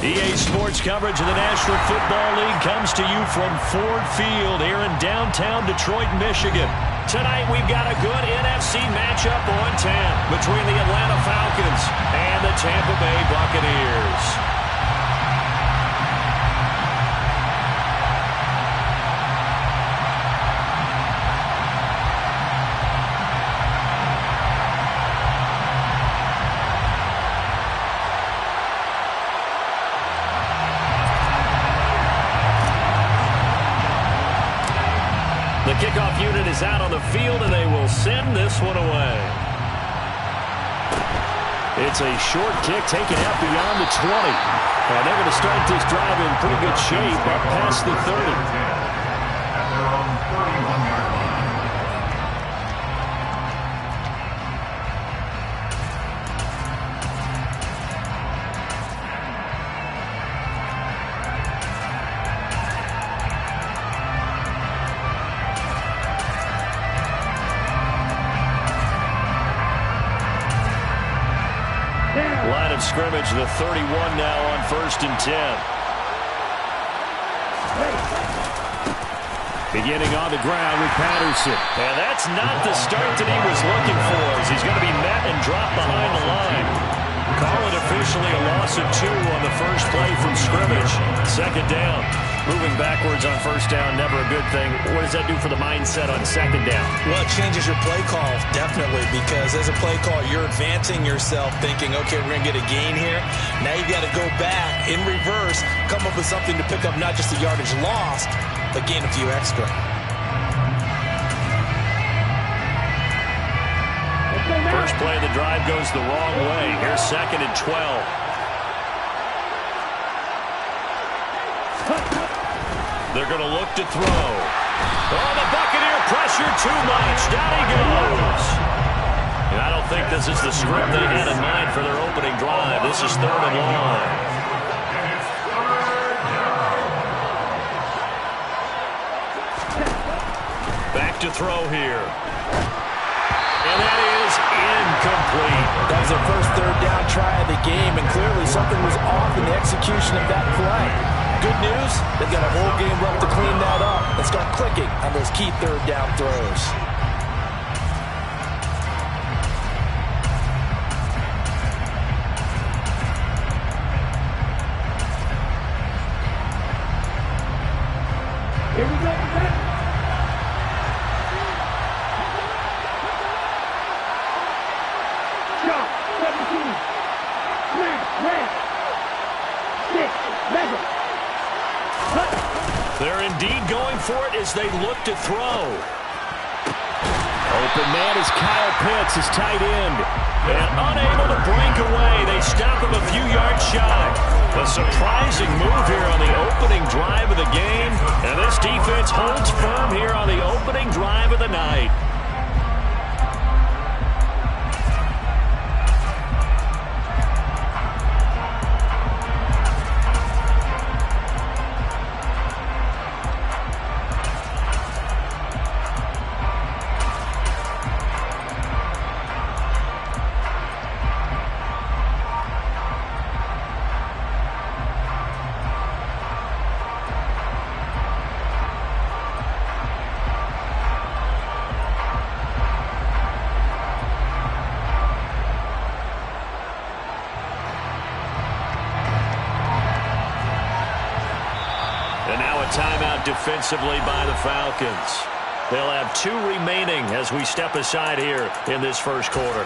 EA Sports coverage of the National Football League comes to you from Ford Field here in downtown Detroit, Michigan. Tonight we've got a good NFC matchup on tap between the Atlanta Falcons and the Tampa Bay Buccaneers. The kickoff unit is out on the field, and they will send this one away. It's a short kick taken out beyond the 20. And they're going to start this drive in pretty good shape up past the 30. Line of scrimmage, the 31 now on 1st and 10. Beginning on the ground with Patterson. And that's not the start that he was looking for, as he's going to be met and dropped behind the line. Call it officially a loss of 2 on the first play from scrimmage. 2nd down. Moving backwards on 1st down, never a good thing. What does that do for the mindset on 2nd down? Well, it changes your play call, definitely, because as a play call, you're advancing yourself thinking, okay, we're going to get a gain here. Now you've got to go back in reverse, come up with something to pick up not just the yardage lost, but gain a few extra. First play of the drive goes the wrong way. Here's 2nd and 12. They're going to look to throw. Oh, the Buccaneer pressure too much. Down he goes. And I don't think this is the script they had in mind for their opening drive. This is 3rd and long. Back to throw here. And that is incomplete. That was their first 3rd down try of the game, and clearly something was off in the execution of that play. Good news, they've got a whole game left to clean that up and start clicking on those key 3rd down throws. Here we go. Shot, 17. Smash, red. 6, 11. They're indeed going for it as they look to throw. Open man is Kyle Pitts, his tight end. And unable to break away. They stop him a few yards shy. A surprising move here on the opening drive of the game. And this defense holds firm here on the opening drive of the night. And now a timeout defensively by the Falcons. They'll have 2 remaining as we step aside here in this first quarter.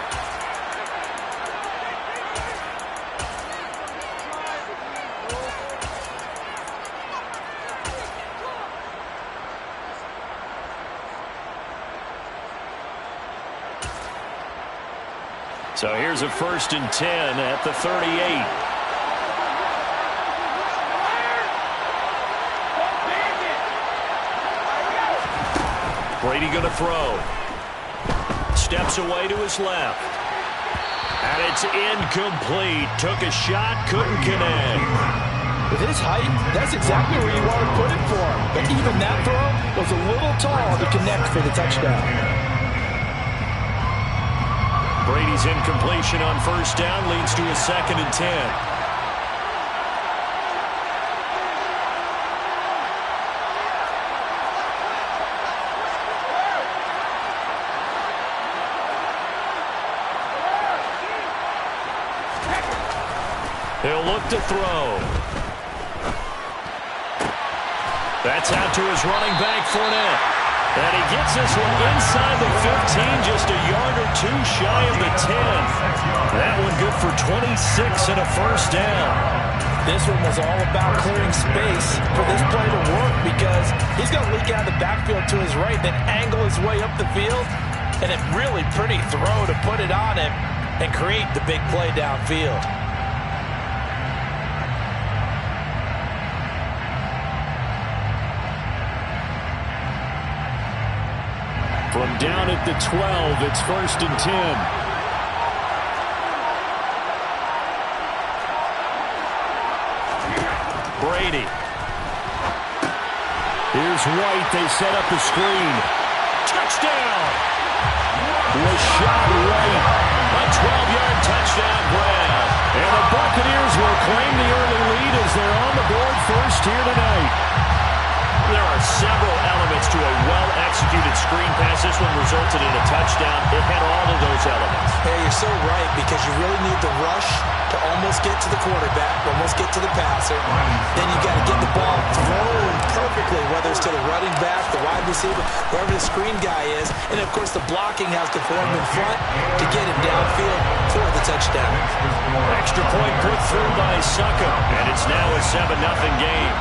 So here's a 1st and 10 at the 38. Brady going to throw. Steps away to his left. And it's incomplete. Took a shot, couldn't connect. With his height, that's exactly where you want to put it for him. But even that throw was a little tall to connect for the touchdown. Brady's incompletion on 1st down leads to a 2nd and 10. He'll look to throw. That's out to his running back, Fournette. And he gets this one inside the 15, just a yard or two shy of the 10. That one good for 26 and a first down. This one was all about clearing space for this play to work because he's going to leak out of the backfield to his right, then angle his way up the field, and a really pretty throw to put it on him and create the big play downfield. From down at the 12, it's 1st and 10. Brady. Here's White. They set up the screen. Touchdown! Rashad White. A 12-yard touchdown grab. And the Buccaneers will claim the early lead as they're on the board first here tonight. There are several elements to a well-executed screen pass. This one resulted in a touchdown. It had all of those elements. Hey, you're so right because you really need the rush to almost get to the quarterback, almost get to the passer. Then you got to get the ball thrown perfectly, whether it's to the running back, the wide receiver, wherever the screen guy is. And, of course, the blocking has to form in front to get him downfield for the touchdown. Extra point put through by Succa, and it's now a 7-0 game.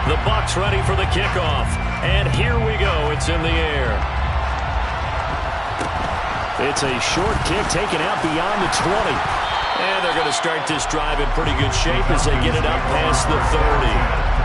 The Bucs ready for the kickoff. And here we go. It's in the air. It's a short kick taken out beyond the 20. And they're going to start this drive in pretty good shape as they get it up past the 30.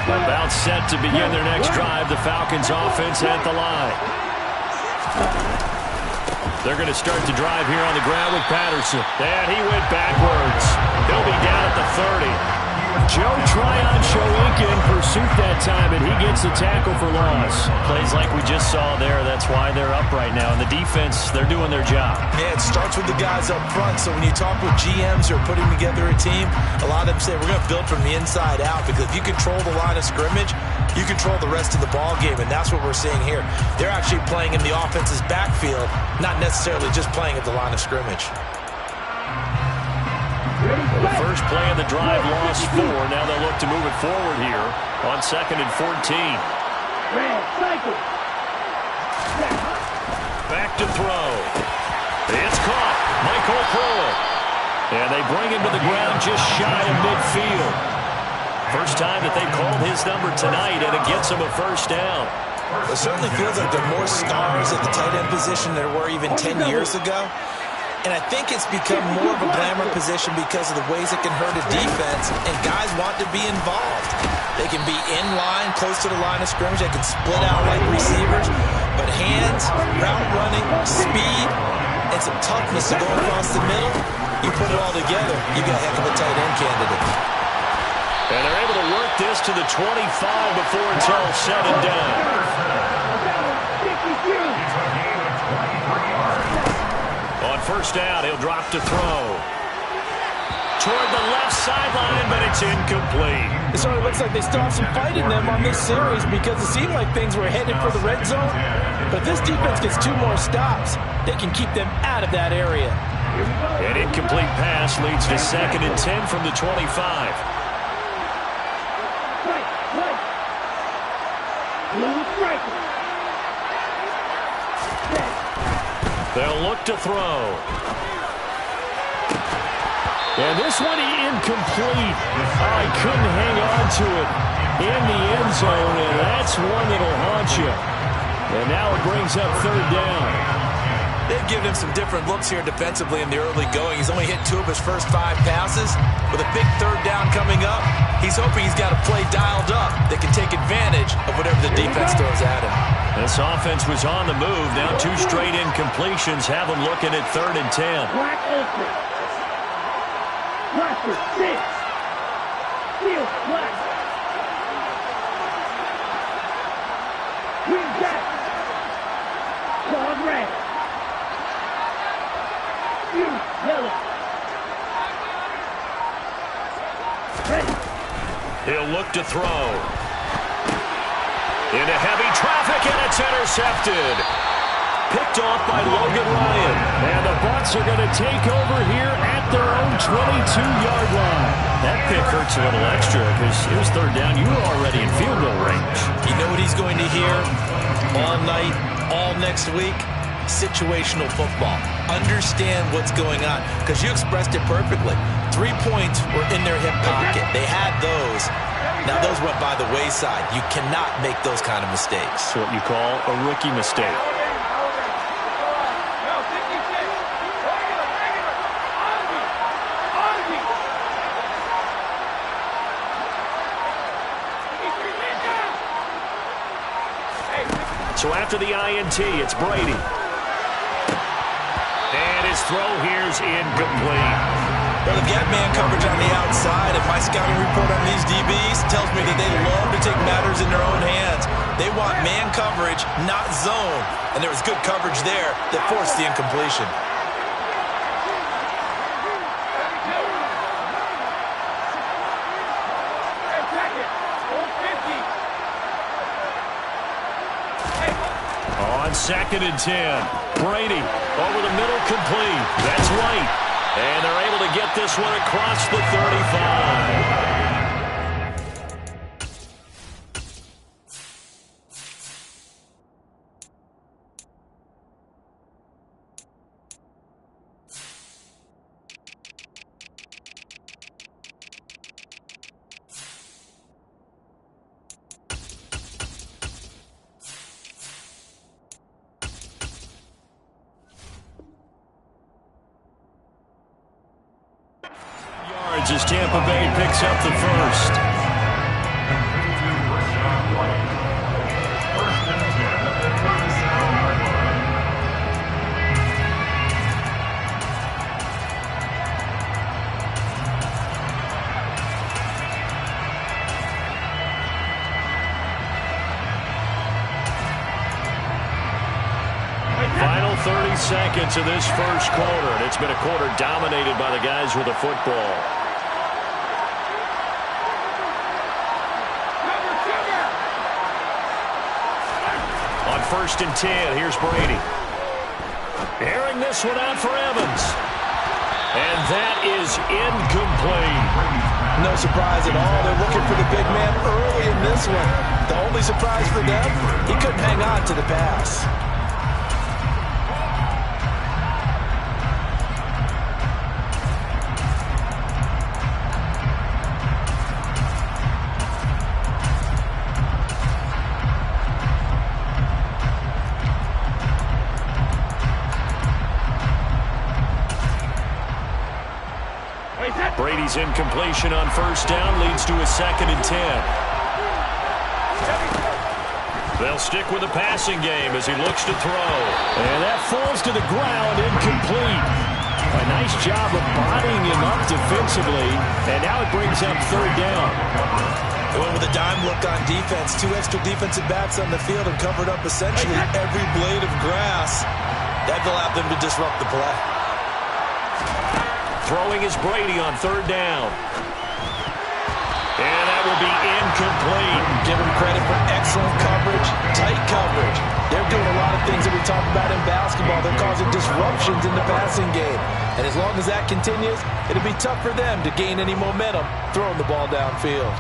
About set to begin their next drive. The Falcons offense at the line. They're going to start the drive here on the ground with Patterson. And he went backwards. He'll be down at the 30. Joe Tryon showing in pursuit that time, and he gets the tackle for loss. Plays like we just saw there. That's why they're up right now. And the defense, they're doing their job. Yeah, it starts with the guys up front. So when you talk with GMs who are putting together a team, a lot of them say we're going to build from the inside out because if you control the line of scrimmage, you control the rest of the ball game, and that's what we're seeing here. They're actually playing in the offense's backfield, not necessarily just playing at the line of scrimmage. The first play of the drive lost 4. Now they'll look to move it forward here on 2nd and 14. Back to throw. It's caught. Michael Crowell. And they bring him to the ground just shy of midfield. First time that they called his number tonight, and it gets him a first down. It certainly feels like there are more stars at the tight end position than there were even 10 years ago. And I think it's become more of a glamour position because of the ways it can hurt a defense, and guys want to be involved. They can be in line, close to the line of scrimmage. They can split out like receivers. But hands, route running, speed, and some toughness to go across the middle, you put it all together, you got a heck of a tight end candidate. And they're able to work this to the 25 before it's all said and done. On first down, he'll drop to throw. Toward the left sideline, but it's incomplete. It sort of looks like they still have some fight in them on this series because it seemed like things were headed for the red zone. But if this defense gets 2 more stops, they can keep them out of that area. An incomplete pass leads to 2nd and 10 from the 25. They'll look to throw. And this one incomplete. Oh, he couldn't hang on to it in the end zone, and that's one that'll haunt you. And now it brings up 3rd down. They've given him some different looks here defensively in the early going. He's only hit 2 of his first 5 passes. With a big 3rd down coming up, he's hoping he's got a play dialed up that can take advantage of whatever the defense throws at him. This offense was on the move. Now 2 straight incompletions have them looking at 3rd and 10. Steel, black. Green, jack. Claws, red. You, yellow. Ready. He'll look to throw. Into heavy traffic, and it's intercepted. Picked off by Logan Ryan. And the Bucs are going to take over here at their own 22-yard line. That pick hurts a little extra because it was third down. You were already in field goal range. You know what he's going to hear all night, all next week? Situational football. Understand what's going on, because you expressed it perfectly. 3 points were in their hip pocket. They had those. Now those went by the wayside. You cannot make those kind of mistakes. It's what you call a rookie mistake. So after the INT, it's Brady. And his throw here's incomplete. Well, they've got man coverage on the outside, and my scouting report on these DBs tells me that they love to take matters in their own hands. They want man coverage, not zone. And there was good coverage there that forced the incompletion. On 2nd and 10, Brady over the middle, complete. That's White. And they're able to get this one across the 35. As Tampa Bay picks up the first. Final 30 seconds of this first quarter, and it's been a quarter dominated by the guys with the football. On 1st and 10, here's Brady. Airing this one out for Evans. And that is incomplete. No surprise at all. They're looking for the big man early in this one. The only surprise for them, he couldn't hang on to the pass. Brady's incompletion on 1st down leads to a 2nd and 10. They'll stick with the passing game as he looks to throw. And that falls to the ground, incomplete. A nice job of bodying him up defensively. And now it brings up 3rd down. Going with a dime look on defense. 2 extra defensive backs on the field and covered up essentially every blade of grass. That allowed them to disrupt the play. Throwing is Brady on 3rd down. And that will be incomplete. Give him credit for excellent coverage, tight coverage. They're doing a lot of things that we talk about in basketball. They're causing disruptions in the passing game. And as long as that continues, it'll be tough for them to gain any momentum throwing the ball downfield.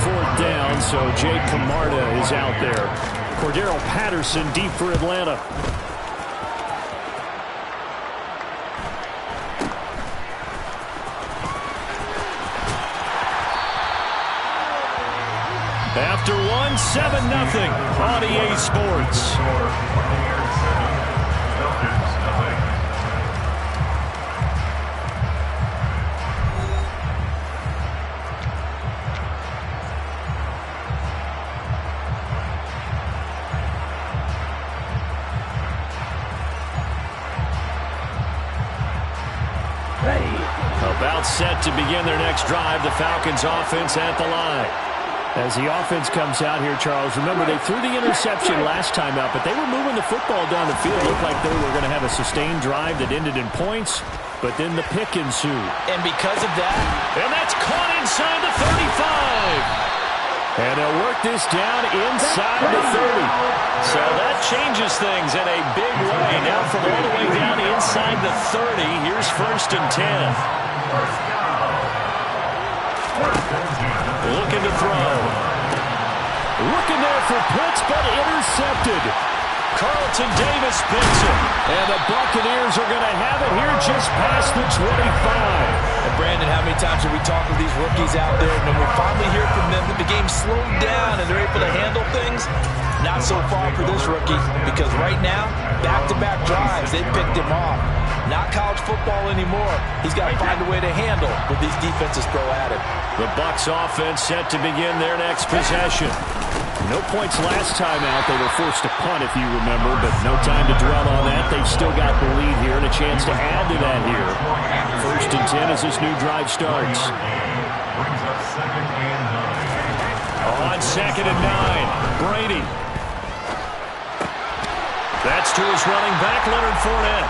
Fourth down, so Jake Camarda is out there. Cordero Patterson deep for Atlanta. After one, 7-0 on EA Sports. set to begin their next drive. The Falcons offense at the line. As the offense comes out here, Charles, remember they threw the interception last time out, but they were moving the football down the field. It looked like they were going to have a sustained drive that ended in points, but then the pick ensued. And because of that, and that's caught inside the 35. And they'll work this down inside the 30. So that changes things in a big way. Now from all the way down inside the 30, here's 1st and 10. Looking to throw. Looking there for Pitts, but intercepted. Carlton Davis picks it. And the Buccaneers are going to have it here just past the 25. And Brandon, how many times have we talked with these rookies out there? And when we finally hear from them that the game slowed down and they're able to handle things, not so far for this rookie. Because right now, back-to-back drives, they picked him off. Not college football anymore. He's got to find a way to handle what these defenses throw at him. The Bucs offense set to begin their next possession. No points last time out. They were forced to punt, if you remember, but no time to dwell on that. They've still got the lead here and a chance to add to that here. 1st and 10 as this new drive starts. On 2nd and 9, Brady. That's to his running back, Leonard Fournette.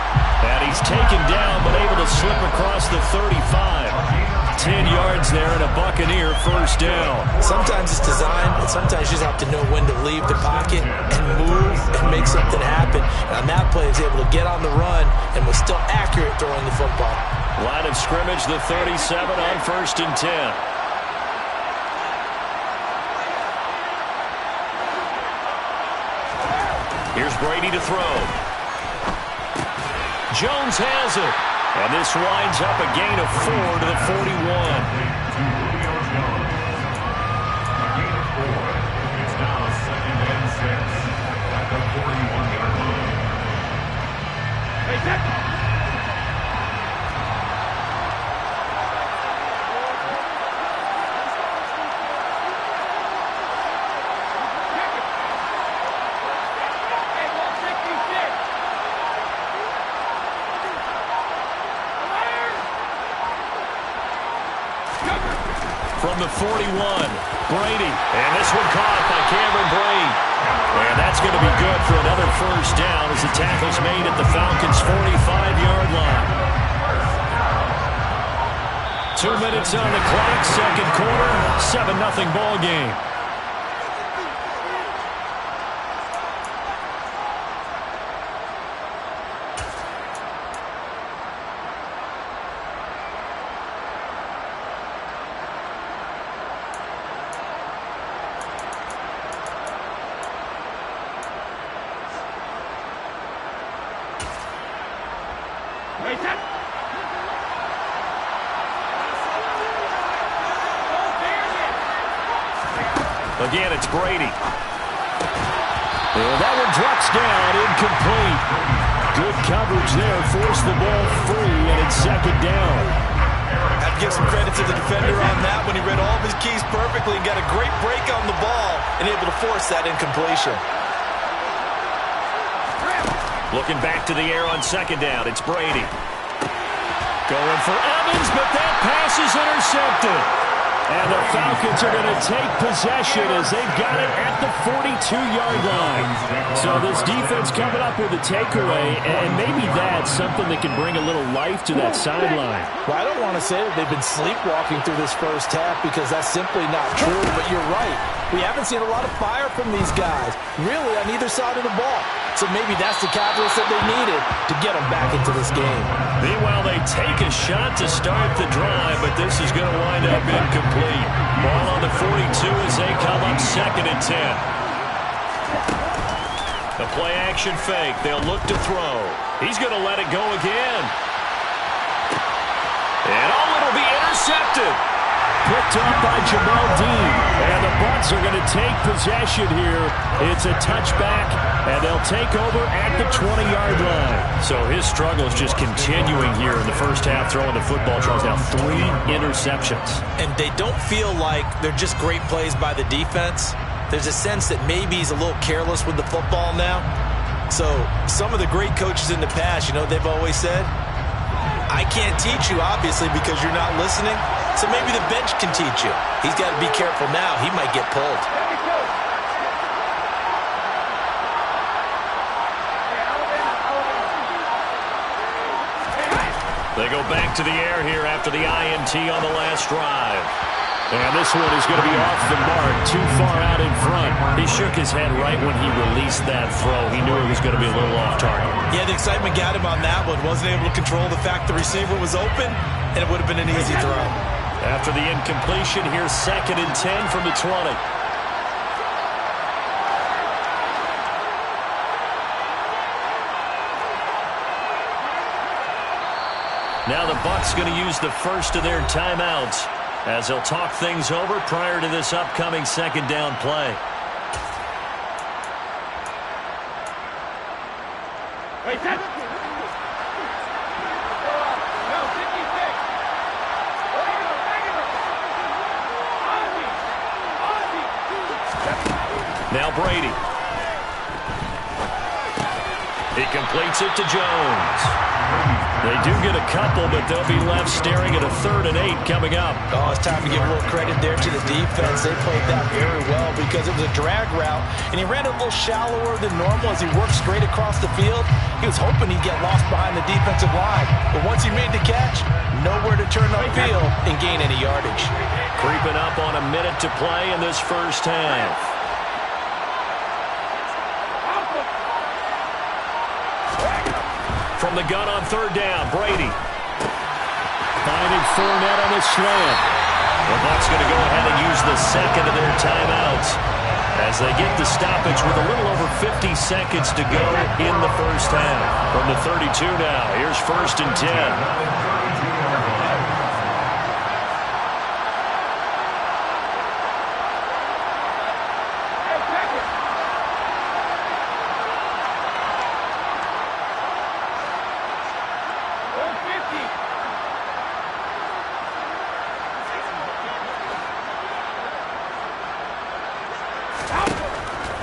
And he's taken down, but able to slip across the 35. 10 yards there and a Buccaneer 1st down. Sometimes it's designed, and sometimes you just have to know when to leave the pocket and move and make something happen. And on that play, he's able to get on the run and was still accurate throwing the football. Line of scrimmage, the 37 on 1st and 10. Here's Brady to throw. Jones has it. And this winds up a gain of 4 to the 41. It's now 2nd and 6 at the 41-yard line. Hey, Zach. From the 41, Brady. And this one caught by Cameron Brate. And that's going to be good for another 1st down as the tackle's made at the Falcons' 45-yard line. 2 minutes on the clock, 2nd quarter, 7-0 ball game. Again, it's Brady. And that one drops down, incomplete. Good coverage there, forced the ball free, and it's 2nd down. I have to give some credit to the defender on that when he read all of his keys perfectly and got a great break on the ball and able to force that incompletion. Looking back to the air on 2nd down, it's Brady. Going for Evans, but that pass is intercepted. And the Falcons are going to take possession as they've got it at the 42-yard line. So this defense coming up with a takeaway, and maybe that's something that can bring a little life to that sideline. Well, I don't want to say that they've been sleepwalking through this 1st half because that's simply not true, but you're right. We haven't seen a lot of fire from these guys, really, on either side of the ball. So maybe that's the catalyst that they needed to get them back into this game. Meanwhile, they take a shot to start the drive, but this is going to wind up incomplete. Ball on the 42 as they come up 2nd and 10. The play-action fake. They'll look to throw. He's going to let it go again. And it'll be intercepted. Picked up by Jamal Dean. And the Bucs are going to take possession here. It's a touchback, and they'll take over at the 20-yard line. So his struggle is just continuing here in the 1st half, throwing the football. Charles, now 3 interceptions. And they don't feel like they're just great plays by the defense. There's a sense that maybe he's a little careless with the football now. So some of the great coaches in the past, you know, they've always said, I can't teach you, obviously, because you're not listening. So maybe the bench can teach you. He's got to be careful now. He might get pulled. They go back to the air here after the INT on the last drive. And this one is going to be off the mark, too far out in front. He shook his head right when he released that throw. He knew it was going to be a little off target. Yeah, the excitement got him on that one. Wasn't able to control the fact the receiver was open, and it would have been an easy throw. After the incompletion, here's 2nd and 10 from the 20. Now the Bucs going to use the first of their timeouts as they'll talk things over prior to this upcoming 2nd down play. Wait, set. No, 56. Now Brady. He completes it to Jones. They do get a couple, but they'll be left staring at a 3rd and 8 coming up. Oh, it's time to give a little credit there to the defense. They played that very well because it was a drag route, and he ran a little shallower than normal as he worked straight across the field. He was hoping he'd get lost behind the defensive line, but once he made the catch, nowhere to turn upfield and gain any yardage. Creeping up on a minute to play in this first half. From the gun on 3rd down, Brady. Finding Fournette on the slant. The Bucs going to go ahead and use the 2nd of their timeouts as they get the stoppage with a little over 50 seconds to go in the first half. From the 32 now, here's 1st and 10.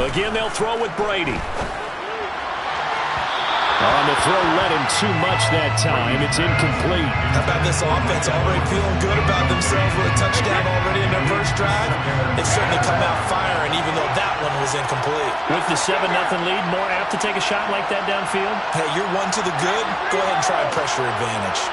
Again, they'll throw with Brady. On the throw, led him too much that time. It's incomplete. How about this offense already feeling good about themselves with a touchdown already in their first drive? They've certainly come out firing, even though that one was incomplete. With the 7-0 lead, more apt to take a shot like that downfield? Hey, you're one to the good. Go ahead and try a pressure advantage.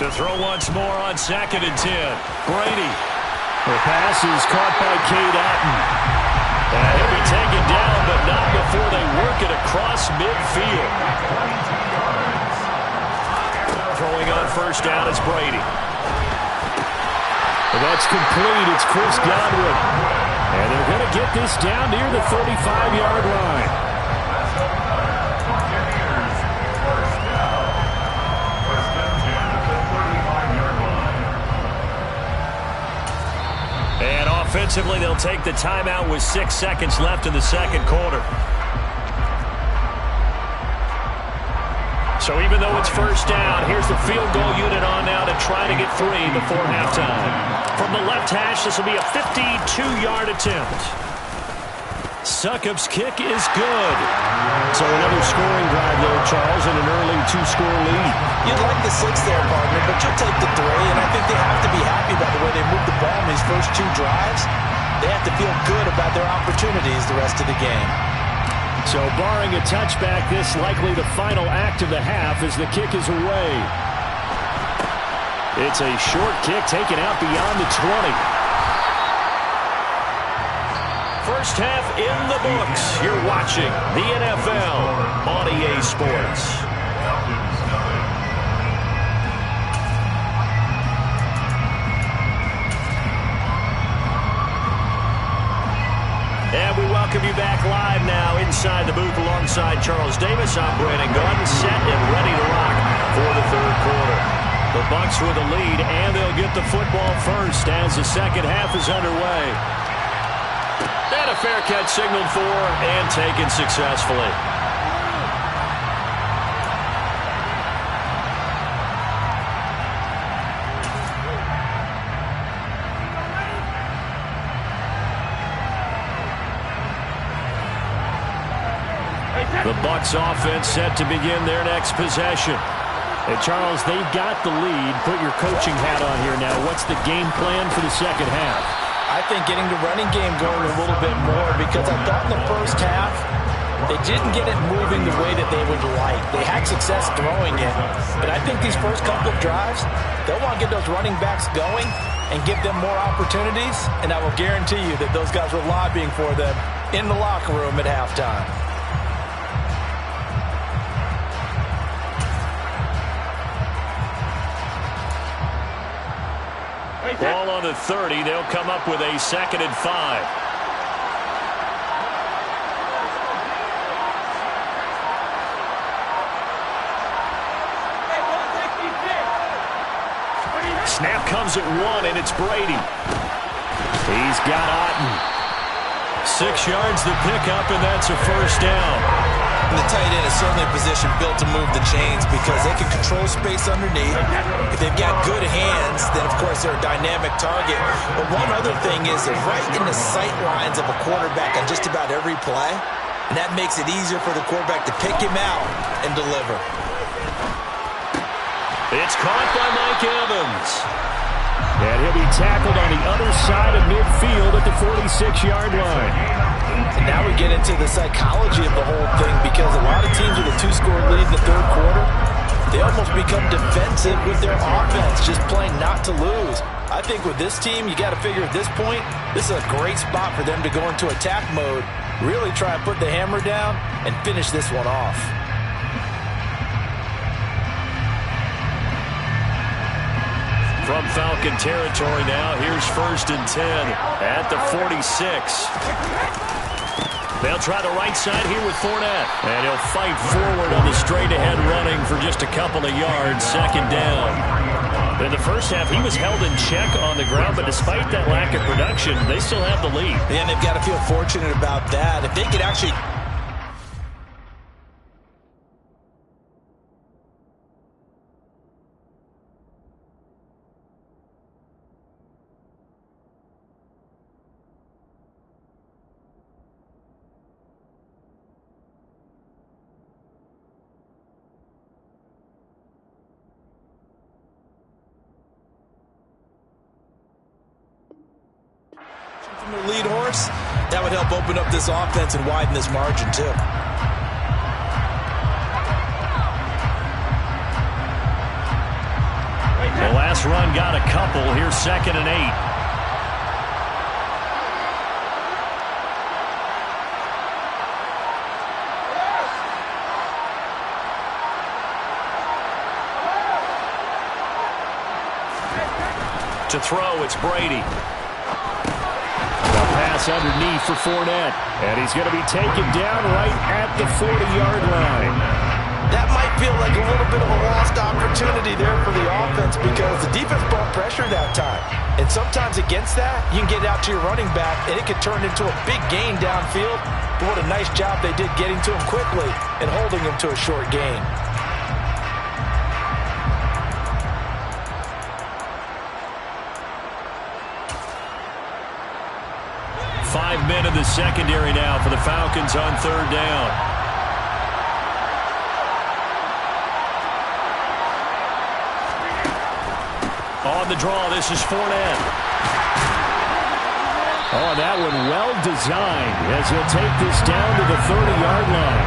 To throw once more on 2nd and 10. Brady. The pass is caught by Cade Otton. And he'll be taken down, but not before they work it across midfield. Throwing on 1st down is Brady. That's complete. It's Chris Godwin. And they're going to get this down near the 35-yard line. And offensively, they'll take the timeout with 6 seconds left in the 2nd quarter. So even though it's 1st down, here's the field goal unit on now to try to get 3 before halftime. From the left hash, this will be a 52-yard attempt. Succop's kick is good. So another scoring drive there, Charles, and an early 2-score lead. You'd like the 6 there, partner, but you'll take the 3, and I think they have to be happy about the way they moved the ball in these first 2 drives. They have to feel good about their opportunities the rest of the game. So barring a touchback, this likely the final act of the half as the kick is away. It's a short kick taken out beyond the 20. First half in the books. You're watching the NFL on EA Sports. And we welcome you back live now inside the booth alongside Charles Davis. I'm Brandon Gordon, set and ready to rock for the 3rd quarter. The Bucs with a lead, and they'll get the football first as the 2nd half is underway. And a fair catch signaled for and taken successfully. The Bucs offense set to begin their next possession. And Charles, they've got the lead. Put your coaching hat on here now. What's the game plan for the second half? I think getting the running game going a little bit more, because I thought in the first half they didn't get it moving the way that they would like. They had success throwing it, but I think these first couple of drives, they'll want to get those running backs going and give them more opportunities, and I will guarantee you that those guys were lobbying for them in the locker room at halftime. Ball on the 30. They'll come up with a 2nd and 5. Snap comes at 1, and it's Brady. He's got Otten. 6 yards the pickup, and that's a first down. And the tight end is certainly a position built to move the chains because they can control space underneath. If they've got good hands, then of course they're a dynamic target. But one other thing is they're right in the sight lines of a quarterback on just about every play. And that makes it easier for the quarterback to pick him out and deliver. It's caught by Mike Evans. And he'll be tackled on the other side of midfield at the 46-yard line. And now we get into the psychology of the whole thing, because a lot of teams with a 2-score lead in the third quarter, they almost become defensive with their offense, just playing not to lose. I think with this team, you got to figure at this point, this is a great spot for them to go into attack mode, really try and put the hammer down and finish this one off. From Falcon territory now, here's 1st and 10 at the 46. They'll try the right side here with Fournette. And he'll fight forward on the straight-ahead running for just a couple of yards, 2nd down. In the first half, he was held in check on the ground, but despite that lack of production, they still have the lead. And they've got to feel fortunate about that. If they could actually... from their lead horse, that would help open up this offense and widen this margin too. The last run got a couple. Here's 2nd and 8. To throw, it's Brady. Pass underneath for Fournette. And he's going to be taken down right at the 40-yard line. That might feel like a little bit of a lost opportunity there for the offense, because the defense brought pressure that time. And sometimes against that, you can get out to your running back, and it could turn into a big gain downfield. But what a nice job they did getting to him quickly and holding him to a short gain. Five men in the secondary now for the Falcons on 3rd down. On the draw, this is Fournette. Oh, that one well designed as he'll take this down to the 30-yard line.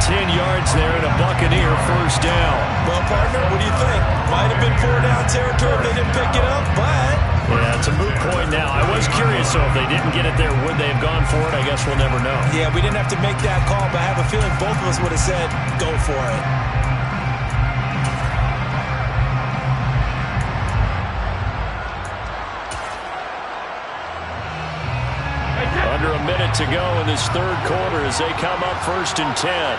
10 yards there and a Buccaneer 1st down. Well, partner, what do you think? Might have been 4-down territory if they didn't pick it up, but... Yeah, it's a moot point now. I was curious, so if they didn't get it there, would they have gone for it? I guess we'll never know. Yeah, we didn't have to make that call, but I have a feeling both of us would have said, go for it. Under a minute to go in this third quarter as they come up 1st and 10.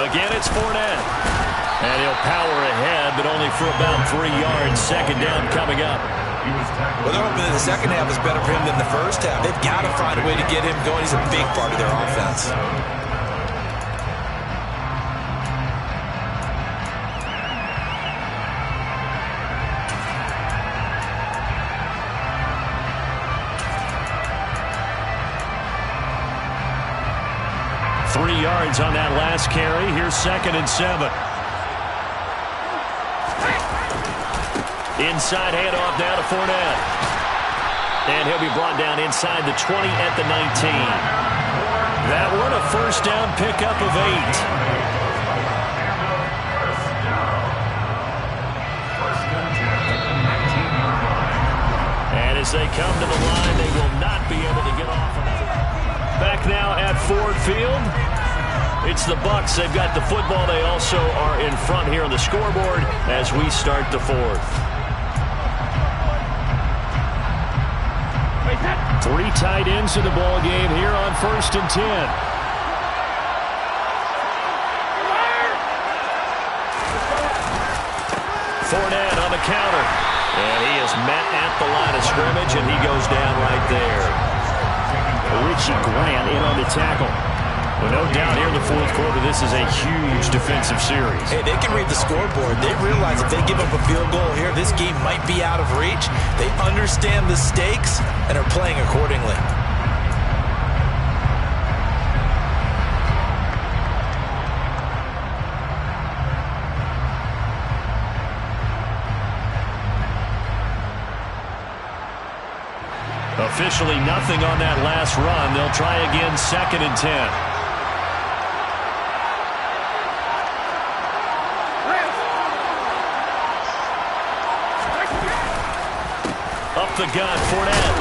Again, it's Fournette. And he'll power ahead, but only for about 3 yards. 2nd down coming up. Well, they're hoping that the second half is better for him than the first half. They've got to find a way to get him going. He's a big part of their offense. 3 yards on that last carry. Here's 2nd and 7. Inside handoff now to Fournette. And he'll be brought down inside the 20 at the 19. That one a first down pickup of 8. As they come to the line, they will not be able to get off of it. Back now at Ford Field. It's the Bucs. They've got the football. They also are in front here on the scoreboard as we start the 4th. 3 tight ends in the ball game here on 1st and 10. Fournette on the counter. And he is met at the line of scrimmage, and he goes down right there. Richie Grant in on the tackle. Well, no doubt here in the 4th quarter, this is a huge defensive series. Hey, they can read the scoreboard. They realize if they give up a field goal here, this game might be out of reach. They understand the stakes and are playing accordingly. Officially nothing on that last run. They'll try again, 2nd and 10. Up the gut, Fournette.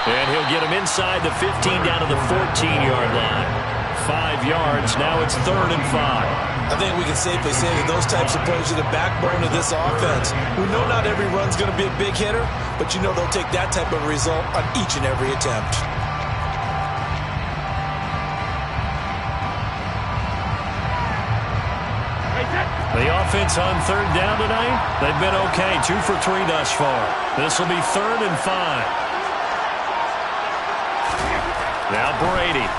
And he'll get him inside the 15 down to the 14-yard line. 5 yards. Now it's 3rd and 5. I think we can safely say that those types of plays are the backbone of this offense. We know not every run's going to be a big hitter, but you know they'll take that type of result on each and every attempt. The offense on 3rd down tonight, they've been okay. 2 for 3 thus far. This will be 3rd and 5. Now Brady.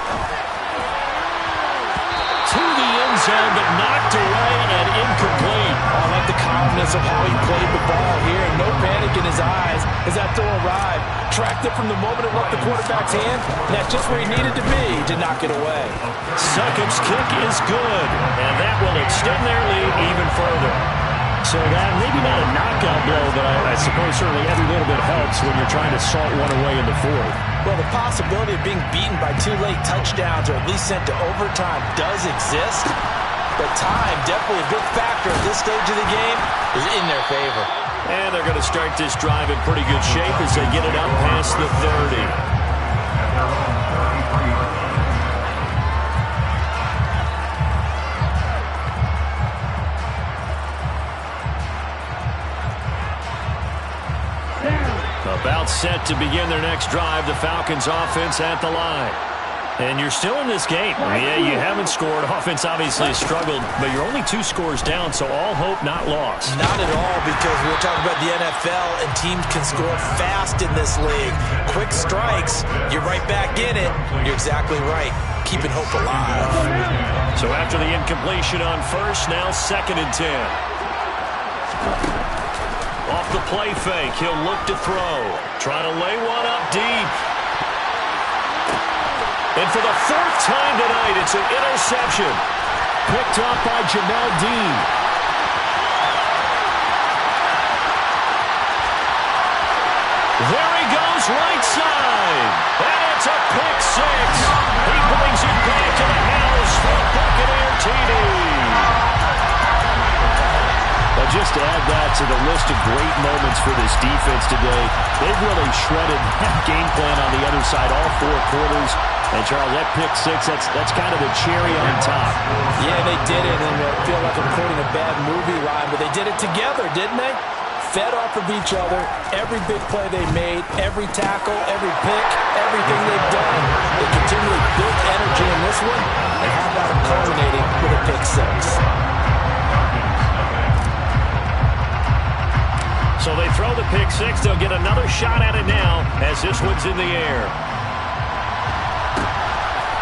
To the end zone, but knocked away and incomplete. I like the calmness of how he played the ball here. No panic in his eyes as that throw arrived. Tracked it from the moment it left the quarterback's hand. And that's just where he needed to be to knock it away. Succop's kick is good, and that will extend their lead even further. So that maybe not a knockout blow, but I suppose certainly every little bit helps when you're trying to salt one away in the 4th. Well, the possibility of being beaten by 2 late touchdowns or at least sent to overtime does exist. But time, definitely a big factor at this stage of the game, is in their favor. And they're going to start this drive in pretty good shape as they get it up past the 30. About set to begin their next drive, the Falcons offense at the line. And you're still in this game. Yeah, you haven't scored. Offense obviously has struggled, but you're only 2 scores down, so all hope not lost. Not at all, because we're talking about the NFL, and teams can score fast in this league. Quick strikes, you're right back in it. You're exactly right. Keeping hope alive. So after the incompletion on 1st, now 2nd and 10. Off the play fake, he'll look to throw. Trying to lay one up deep. And for the 4th time tonight, it's an interception. Picked up by Jamel Dean. There he goes, right side. And it's a pick 6. He brings it back to the house for a Buccaneer TD. Well, just to add that to the list of great moments for this defense today, they've really shredded that game plan on the other side all 4 quarters. And, Charles, that pick 6, that's kind of the cherry on top. Yeah, they did it, and I feel like I'm quoting a bad movie line, but they did it together, didn't they? Fed off of each other, every big play they made, every tackle, every pick, everything they've done. They continually built energy in this one, and how about it culminating with a pick 6? So they throw the pick 6. They'll get another shot at it now as this one's in the air.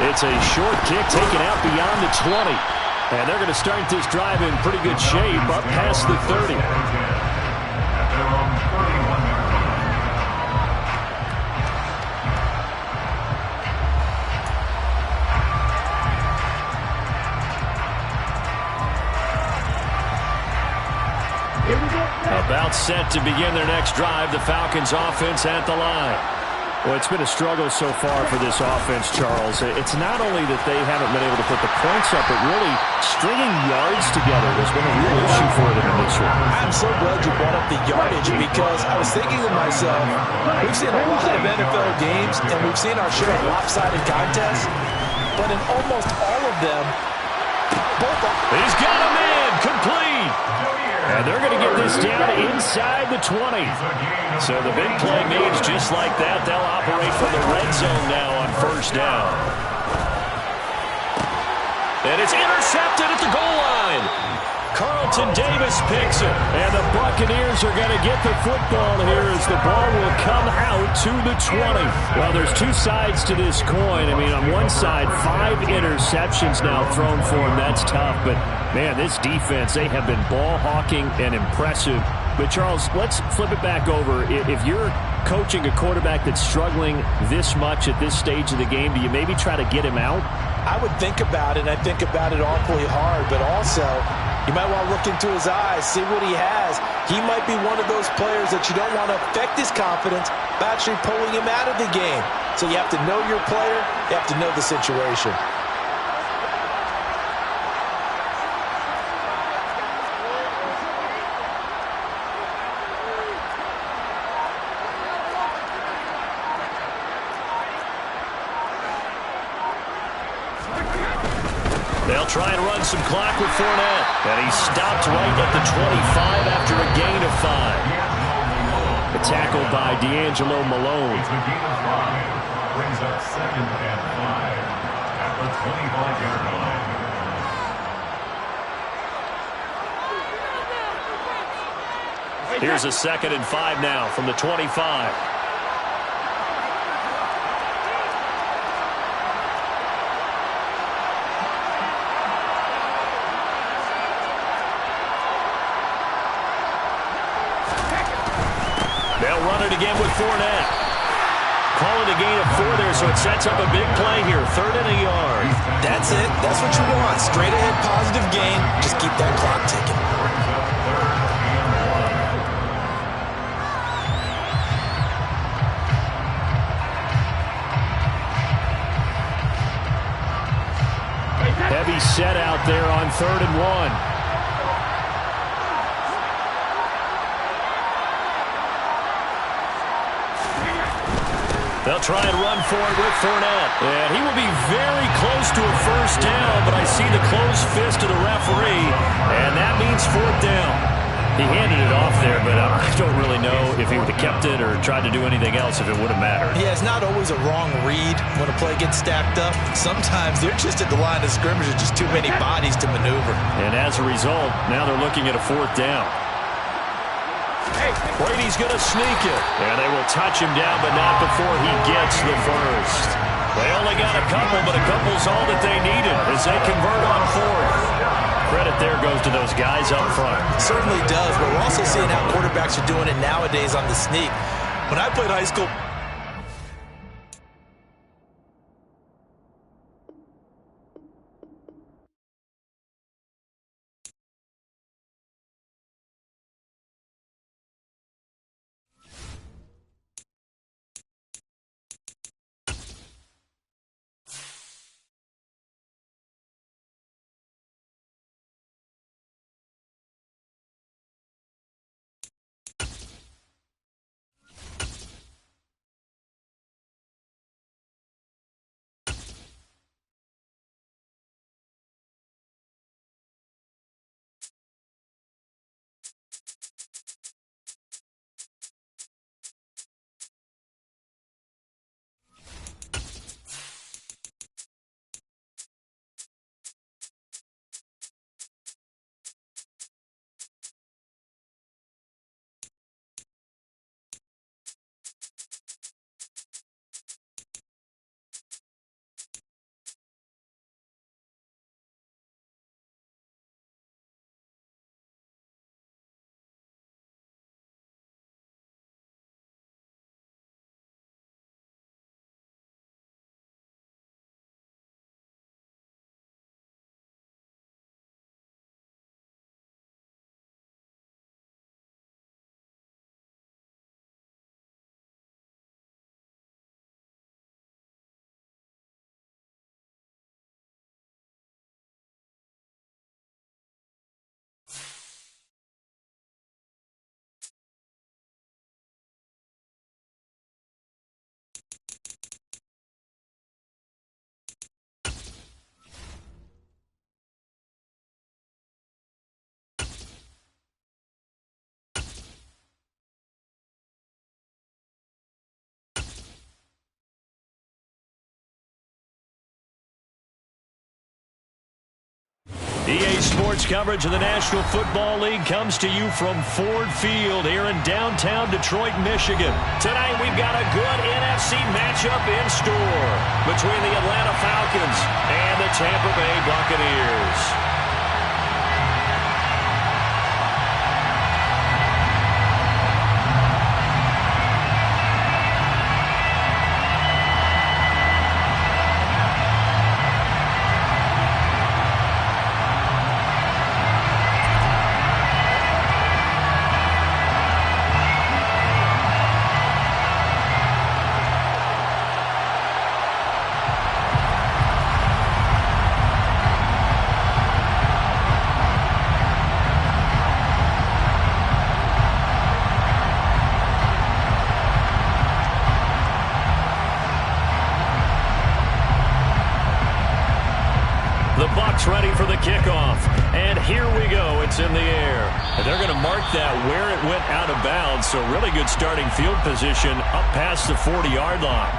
It's a short kick taken out beyond the 20. And they're going to start this drive in pretty good shape up past the 30. About set to begin their next drive. The Falcons offense at the line. Well, it's been a struggle so far for this offense, Charles. It's not only that they haven't been able to put the points up, but really stringing yards together has been a real issue for them in this one. I'm so glad you brought up the yardage because I was thinking to myself, we've seen a lot of NFL games and we've seen our share of lopsided contests, but in almost all of them, he's got a man complete. And they're going to get this down inside the 20. So the big play means just like that, they'll operate from the red zone now on first down. And it's intercepted at the goal line. Carlton Davis picks it. And the Buccaneers are going to get the football here as the ball will come out to the 20. Well, there's two sides to this coin. I mean, on one side, 5 interceptions now thrown for him. That's tough. But, man, this defense, they have been ball hawking and impressive. But, Charles, let's flip it back over. If you're coaching a quarterback that's struggling this much at this stage of the game, do you maybe try to get him out? I would think about it, and I think about it awfully hard, but also you might want to look into his eyes, see what he has. He might be one of those players that you don't want to affect his confidence by actually pulling him out of the game. So you have to know your player, you have to know the situation. They'll try and run some clock with Fournette. And he stopped right at the 25 after a gain of 5. A tackle by D'Angelo Malone. It's a gain of 5. Brings up 2nd and 5 at the 25-yard line. Here's a 2nd and 5 now from the 25. They'll run it again with Fournette. Call it a gain of 4 there, so it sets up a big play here. 3rd and a yard. That's it. That's what you want. Straight ahead positive gain. Just keep that clock ticking. Heavy set out there on 3rd and 1. They'll try and run for it with Fournette. And he will be very close to a first down, but I see the closed fist of the referee, and that means 4th down. He handed it off there, but I don't really know if he would have kept it or tried to do anything else if it would have mattered. Yeah, it's not always a wrong read when a play gets stacked up. Sometimes they're just at the line of scrimmage with just too many bodies to maneuver. And as a result, now they're looking at a 4th down. Brady's going to sneak it. And they will touch him down, but not before he gets the first. They only got a couple, but a couple's all that they needed as they convert on 4th. Credit there goes to those guys up front. It certainly does, but we're also seeing how quarterbacks are doing it nowadays on the sneak. When I played high school, EA Sports coverage of the National Football League comes to you from Ford Field here in downtown Detroit, Michigan. Tonight we've got a good NFC matchup in store between the Atlanta Falcons and the Tampa Bay Buccaneers. Ready for the kickoff, and here we go. It's in the air, and they're going to mark that where it went out of bounds. So really good starting field position up past the 40-yard line.